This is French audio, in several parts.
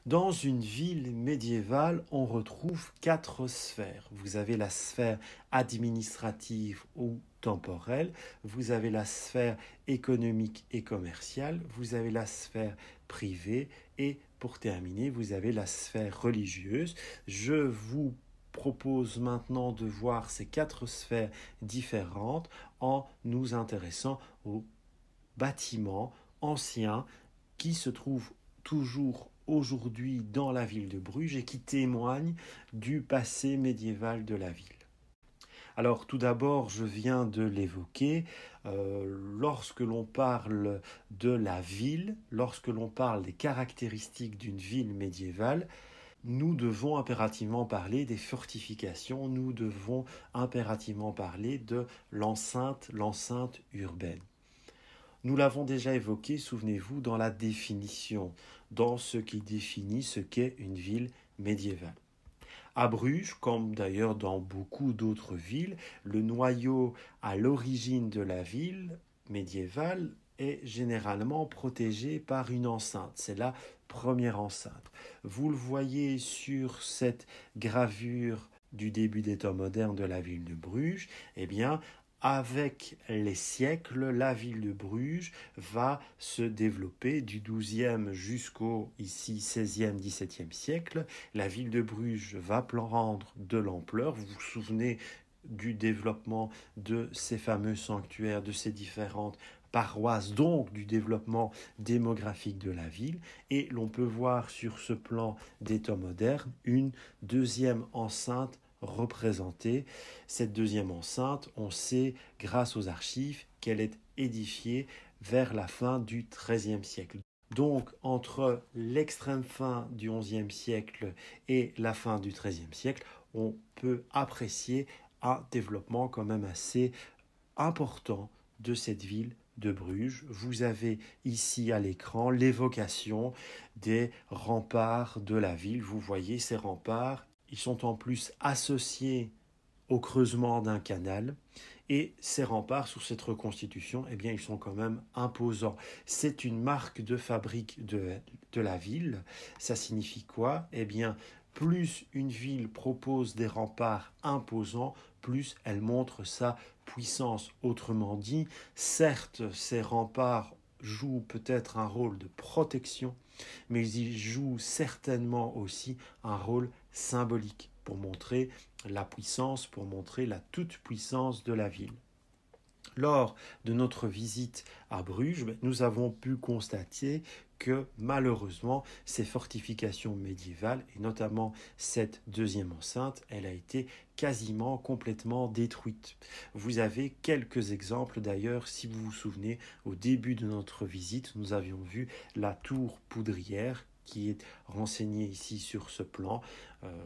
Dans une ville médiévale, on retrouve 4 sphères. Vous avez la sphère administrative ou temporelle, vous avez la sphère économique et commerciale, vous avez la sphère privée et pour terminer, vous avez la sphère religieuse. Je vous propose maintenant de voir ces 4 sphères différentes en nous intéressant aux bâtiments anciens qui se trouvent toujours aujourd'hui dans la ville de Bruges et qui témoignent du passé médiéval de la ville. Alors tout d'abord, je viens de l'évoquer, lorsque l'on parle de la ville, lorsque l'on parle des caractéristiques d'une ville médiévale, nous devons impérativement parler des fortifications, nous devons impérativement parler de l'enceinte urbaine. Nous l'avons déjà évoqué, souvenez-vous, dans la définition, dans ce qui définit ce qu'est une ville médiévale. À Bruges, comme d'ailleurs dans beaucoup d'autres villes, le noyau à l'origine de la ville médiévale est généralement protégé par une enceinte. C'est la première enceinte. Vous le voyez sur cette gravure du début des temps modernes de la ville de Bruges, eh bien, avec les siècles, la ville de Bruges va se développer du XIIe jusqu'au ici XVIe, XVIIe siècle. La ville de Bruges va prendre de l'ampleur. Vous vous souvenez du développement de ces fameux sanctuaires, de ces différentes paroisses, donc du développement démographique de la ville. Et l'on peut voir sur ce plan des temps modernes une deuxième enceinte représentée. Cette deuxième enceinte, on sait grâce aux archives qu'elle est édifiée vers la fin du XIIIe siècle. Donc, entre l'extrême fin du XIe siècle et la fin du XIIIe siècle, on peut apprécier un développement quand même assez important de cette ville de Bruges. Vous avez ici à l'écran l'évocation des remparts de la ville. Vous voyez ces remparts, ils sont en plus associés au creusement d'un canal. Et ces remparts sur cette reconstitution, eh bien, ils sont quand même imposants. C'est une marque de fabrique de la ville. Ça signifie quoi? Eh bien, plus une ville propose des remparts imposants, plus elle montre sa puissance. Autrement dit, certes, ces remparts jouent peut-être un rôle de protection, mais ils jouent certainement aussi un rôle symbolique pour montrer la puissance, pour montrer la toute-puissance de la ville. Lors de notre visite à Bruges, nous avons pu constater que malheureusement, ces fortifications médiévales, et notamment cette deuxième enceinte, elle a été quasiment complètement détruite. Vous avez quelques exemples d'ailleurs, si vous vous souvenez, au début de notre visite, nous avions vu la tour poudrière qui est renseignée ici sur ce plan.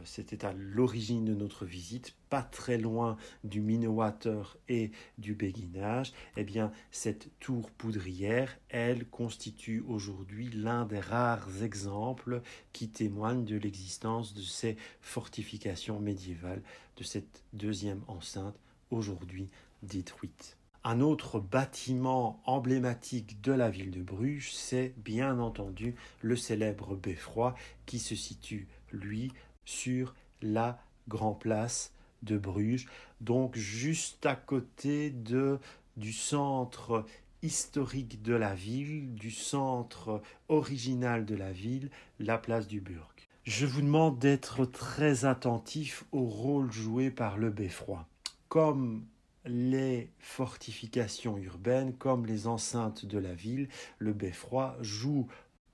C'était à l'origine de notre visite, pas très loin du Minnewater et du Béguinage. Eh bien, cette tour poudrière, elle constitue aujourd'hui l'un des rares exemples qui témoignent de l'existence de ces fortifications médiévales, de cette deuxième enceinte aujourd'hui détruite. Un autre bâtiment emblématique de la ville de Bruges, c'est bien entendu le célèbre beffroi qui se situe, lui, sur la Grand Place de Bruges, donc juste à côté du centre historique de la ville, du centre original de la ville, la place du Burg. Je vous demande d'être très attentif au rôle joué par le beffroi. Comme les fortifications urbaines, comme les enceintes de la ville, le beffroi joue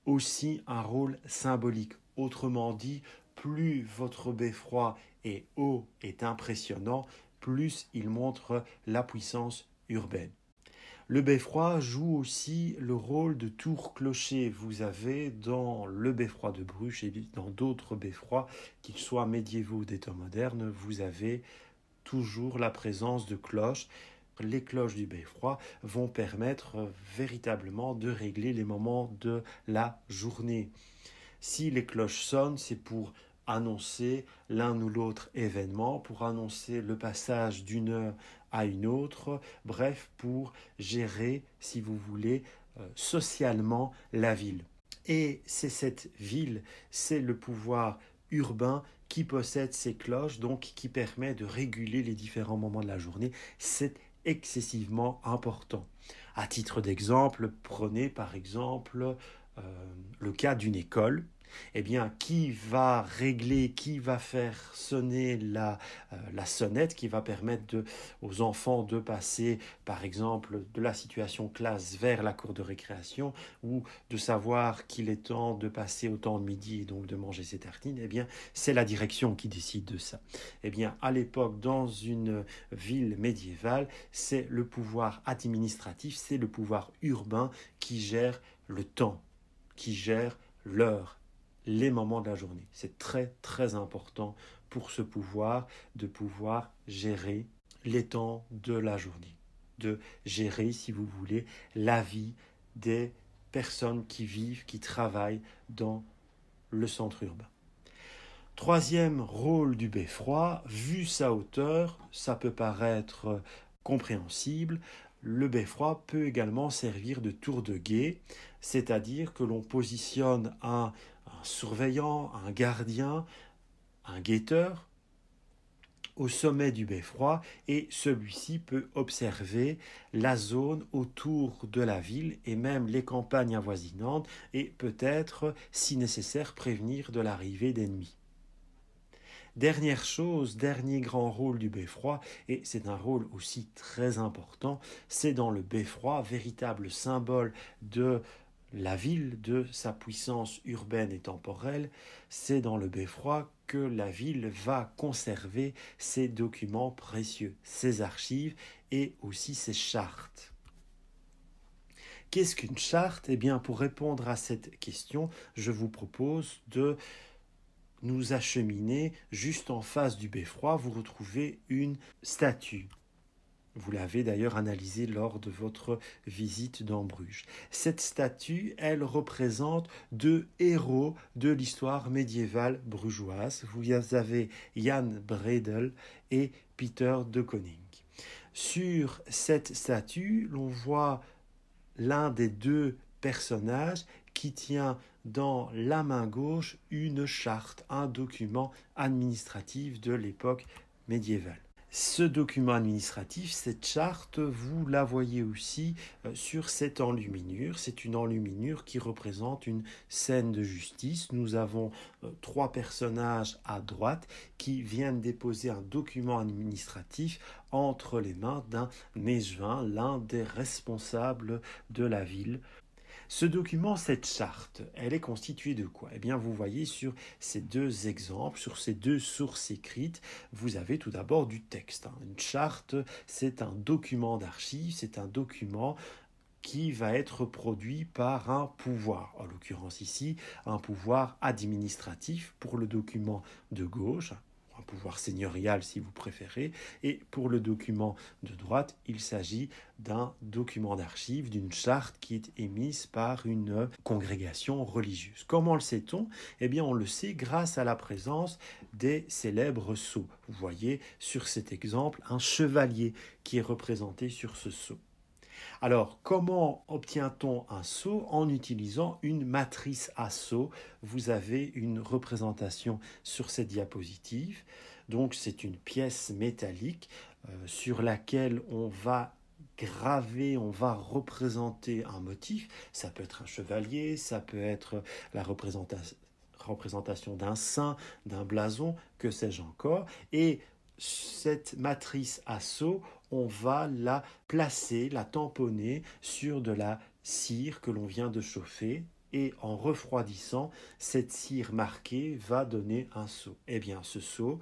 aussi un rôle symbolique. Autrement dit, plus votre beffroi est haut, est impressionnant, plus il montre la puissance urbaine. Le beffroi joue aussi le rôle de tour-clocher. Vous avez dans le beffroi de Bruges et dans d'autres beffrois, qu'ils soient médiévaux ou des temps modernes, vous avez toujours la présence de cloches. Les cloches du beffroi vont permettre véritablement de régler les moments de la journée. Si les cloches sonnent, c'est pour annoncer l'un ou l'autre événement, pour annoncer le passage d'une heure à une autre, bref, pour gérer, si vous voulez, socialement la ville. Et c'est cette ville, c'est le pouvoir urbain qui possède ces cloches, donc qui permet de réguler les différents moments de la journée. C'est excessivement important. À titre d'exemple, prenez par exemple le cas d'une école. Eh bien, qui va régler, qui va faire sonner la sonnette, qui va permettre aux enfants de passer, par exemple, de la situation classe vers la cour de récréation, ou de savoir qu'il est temps de passer au temps de midi et donc de manger ses tartines, eh bien, c'est la direction qui décide de ça. Eh bien, à l'époque, dans une ville médiévale, c'est le pouvoir administratif, c'est le pouvoir urbain qui gère le temps, qui gère l'heure, les moments de la journée. C'est très très important pour ce pouvoir de pouvoir gérer les temps de la journée, de gérer, si vous voulez, la vie des personnes qui vivent, qui travaillent dans le centre urbain. Troisième rôle du beffroi, vu sa hauteur, ça peut paraître compréhensible. Le beffroi peut également servir de tour de guet, c'est-à-dire que l'on positionne un surveillant, un gardien, un guetteur au sommet du beffroi et celui-ci peut observer la zone autour de la ville et même les campagnes avoisinantes et peut-être, si nécessaire, prévenir de l'arrivée d'ennemis. Dernière chose, dernier grand rôle du beffroi, et c'est un rôle aussi très important, c'est dans le beffroi, véritable symbole de la ville, de sa puissance urbaine et temporelle, c'est dans le beffroi que la ville va conserver ses documents précieux, ses archives et aussi ses chartes. Qu'est-ce qu'une charte ? Eh bien, pour répondre à cette question, je vous propose de nous acheminer juste en face du beffroi. Vous retrouvez une statue. Vous l'avez d'ailleurs analysée lors de votre visite dans Bruges. Cette statue, elle représente deux héros de l'histoire médiévale brugeoise. Vous avez Jan Bredel et Peter de Koning. Sur cette statue, l'on voit l'un des deux personnages qui tient dans la main gauche une charte, un document administratif de l'époque médiévale. Ce document administratif, cette charte, vous la voyez aussi sur cette enluminure. C'est une enluminure qui représente une scène de justice. Nous avons trois personnages à droite qui viennent déposer un document administratif entre les mains d'un échevin, l'un des responsables de la ville. Ce document, cette charte, elle est constituée de quoi ? Eh bien, vous voyez sur ces deux exemples, sur ces deux sources écrites, vous avez tout d'abord du texte. Une charte, c'est un document d'archives, c'est un document qui va être produit par un pouvoir, en l'occurrence ici, un pouvoir administratif pour le document de gauche, un pouvoir seigneurial si vous préférez, et pour le document de droite, il s'agit d'un document d'archives, d'une charte qui est émise par une congrégation religieuse. Comment le sait-on ? Eh bien, on le sait grâce à la présence des célèbres sceaux. Vous voyez sur cet exemple un chevalier qui est représenté sur ce sceau. Alors, comment obtient-on un sceau ? En utilisant une matrice à sceaux. Vous avez une représentation sur cette diapositive. Donc, c'est une pièce métallique sur laquelle on va graver, on va représenter un motif. Ça peut être un chevalier, ça peut être la représentation d'un saint, d'un blason, que sais-je encore. Et cette matrice à sceaux, on va la placer, la tamponner sur de la cire que l'on vient de chauffer et en refroidissant, cette cire marquée va donner un sceau. Eh bien, ce sceau,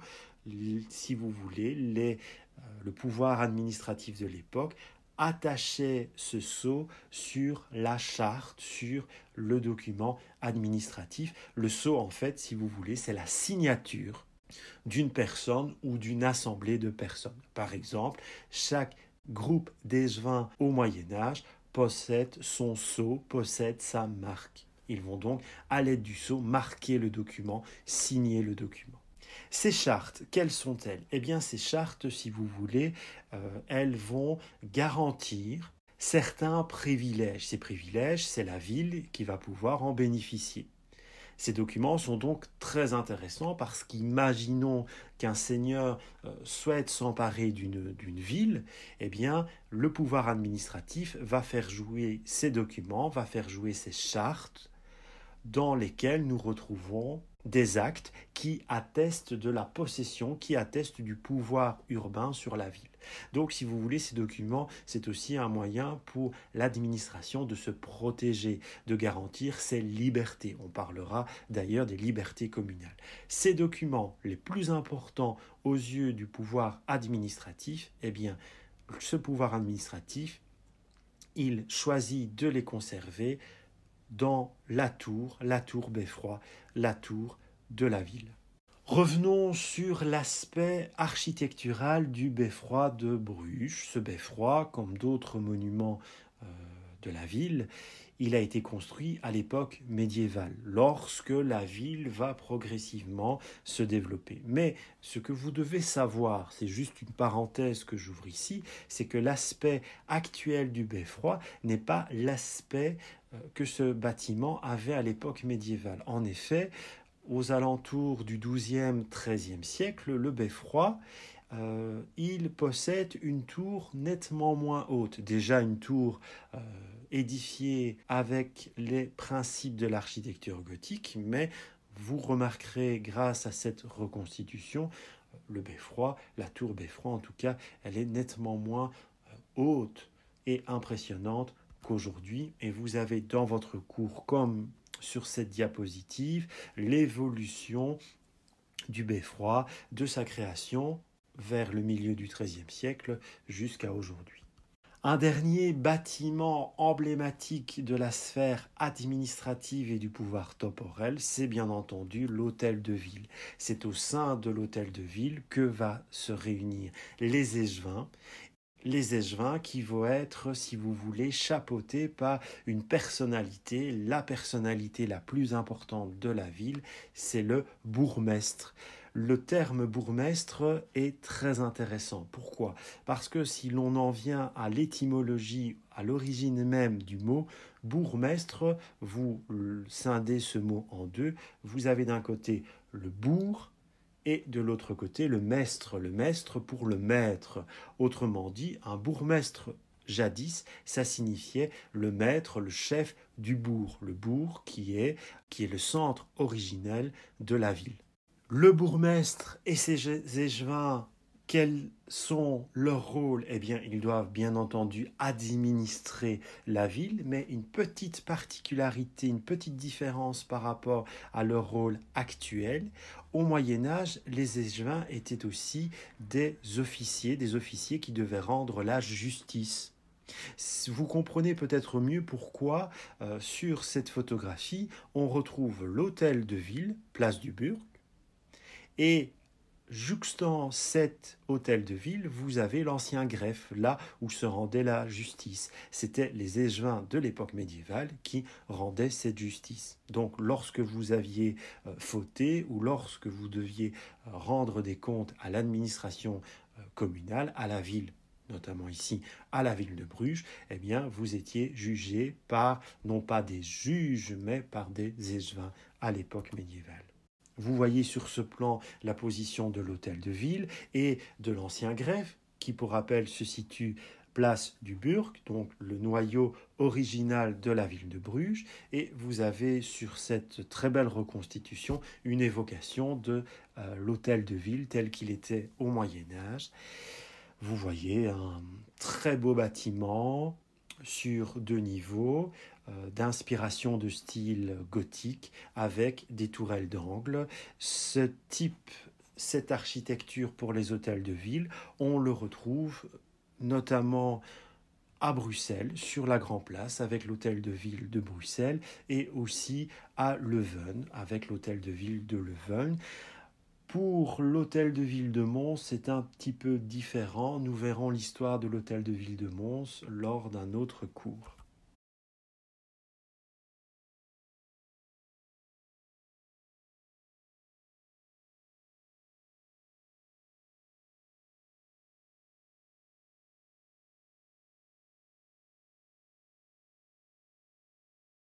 si vous voulez, le pouvoir administratif de l'époque attachait ce sceau sur la charte, sur le document administratif. Le sceau, en fait, si vous voulez, c'est la signature d'une personne ou d'une assemblée de personnes. Par exemple, chaque groupe d'échevins au Moyen-Âge possède son sceau, possède sa marque. Ils vont donc, à l'aide du sceau, marquer le document, signer le document. Ces chartes, quelles sont-elles ? Eh bien, ces chartes, si vous voulez, elles vont garantir certains privilèges. Ces privilèges, c'est la ville qui va pouvoir en bénéficier. Ces documents sont donc très intéressants parce qu'imaginons qu'un seigneur souhaite s'emparer d'une ville, eh bien, le pouvoir administratif va faire jouer ces documents, va faire jouer ces chartes dans lesquelles nous retrouvons des actes qui attestent de la possession, qui attestent du pouvoir urbain sur la ville. Donc, si vous voulez, ces documents, c'est aussi un moyen pour l'administration de se protéger, de garantir ses libertés. On parlera d'ailleurs des libertés communales. Ces documents les plus importants aux yeux du pouvoir administratif, eh bien, ce pouvoir administratif, il choisit de les conserver dans la tour Beffroi, la tour de la ville. Revenons sur l'aspect architectural du beffroi de Bruges. Ce beffroi, comme d'autres monuments de la ville, il a été construit à l'époque médiévale, lorsque la ville va progressivement se développer. Mais ce que vous devez savoir, c'est juste une parenthèse que j'ouvre ici, c'est que l'aspect actuel du beffroi n'est pas l'aspect que ce bâtiment avait à l'époque médiévale. En effet, aux alentours du XIIe, XIIIe siècle, le beffroi, il possède une tour nettement moins haute. Déjà une tour édifiée avec les principes de l'architecture gothique, mais vous remarquerez grâce à cette reconstitution, le beffroi, la tour beffroi en tout cas, elle est nettement moins haute et impressionnante qu'aujourd'hui. Et vous avez dans votre cours, comme sur cette diapositive, l'évolution du beffroi, de sa création vers le milieu du XIIIe siècle jusqu'à aujourd'hui. Un dernier bâtiment emblématique de la sphère administrative et du pouvoir temporel, c'est bien entendu l'hôtel de ville. C'est au sein de l'hôtel de ville que va se réunir les échevins. Les échevins qui vont être, si vous voulez, chapeautés par une personnalité, la personnalité la plus importante de la ville, c'est le bourgmestre. Le terme bourgmestre est très intéressant. Pourquoi ? Parce que si l'on en vient à l'étymologie, à l'origine même du mot, bourgmestre, vous scindez ce mot en deux. Vous avez d'un côté le bourg, et de l'autre côté le maître pour le maître. Autrement dit, un bourgmestre jadis, ça signifiait le maître, le chef du bourg, le bourg qui est le centre originel de la ville. Le bourgmestre et ses échevins, quels sont leurs rôles ? Eh bien, ils doivent bien entendu administrer la ville, mais une petite particularité, une petite différence par rapport à leur rôle actuel. Au Moyen-Âge, les échevins étaient aussi des officiers qui devaient rendre la justice. Vous comprenez peut-être mieux pourquoi, sur cette photographie, on retrouve l'hôtel de ville, place du Burg, et jouxtant cet hôtel de ville, vous avez l'ancien greffe, là où se rendait la justice. C'était les échevins de l'époque médiévale qui rendaient cette justice. Donc lorsque vous aviez fauté ou lorsque vous deviez rendre des comptes à l'administration communale, à la ville, notamment ici à la ville de Bruges, eh bien vous étiez jugé par non pas des juges mais par des échevins à l'époque médiévale. Vous voyez sur ce plan la position de l'hôtel de ville et de l'ancien greffe, qui pour rappel se situe place du Burg, donc le noyau original de la ville de Bruges, et vous avez sur cette très belle reconstitution une évocation de l'hôtel de ville tel qu'il était au Moyen-Âge. Vous voyez un très beau bâtiment sur 2 niveaux, d'inspiration de style gothique avec des tourelles d'angle. Cette architecture pour les hôtels de ville, on le retrouve notamment à Bruxelles, sur la Grand Place, avec l'hôtel de ville de Bruxelles, et aussi à Leuven, avec l'hôtel de ville de Leuven. Pour l'hôtel de ville de Mons, c'est un petit peu différent. Nous verrons l'histoire de l'hôtel de ville de Mons lors d'un autre cours.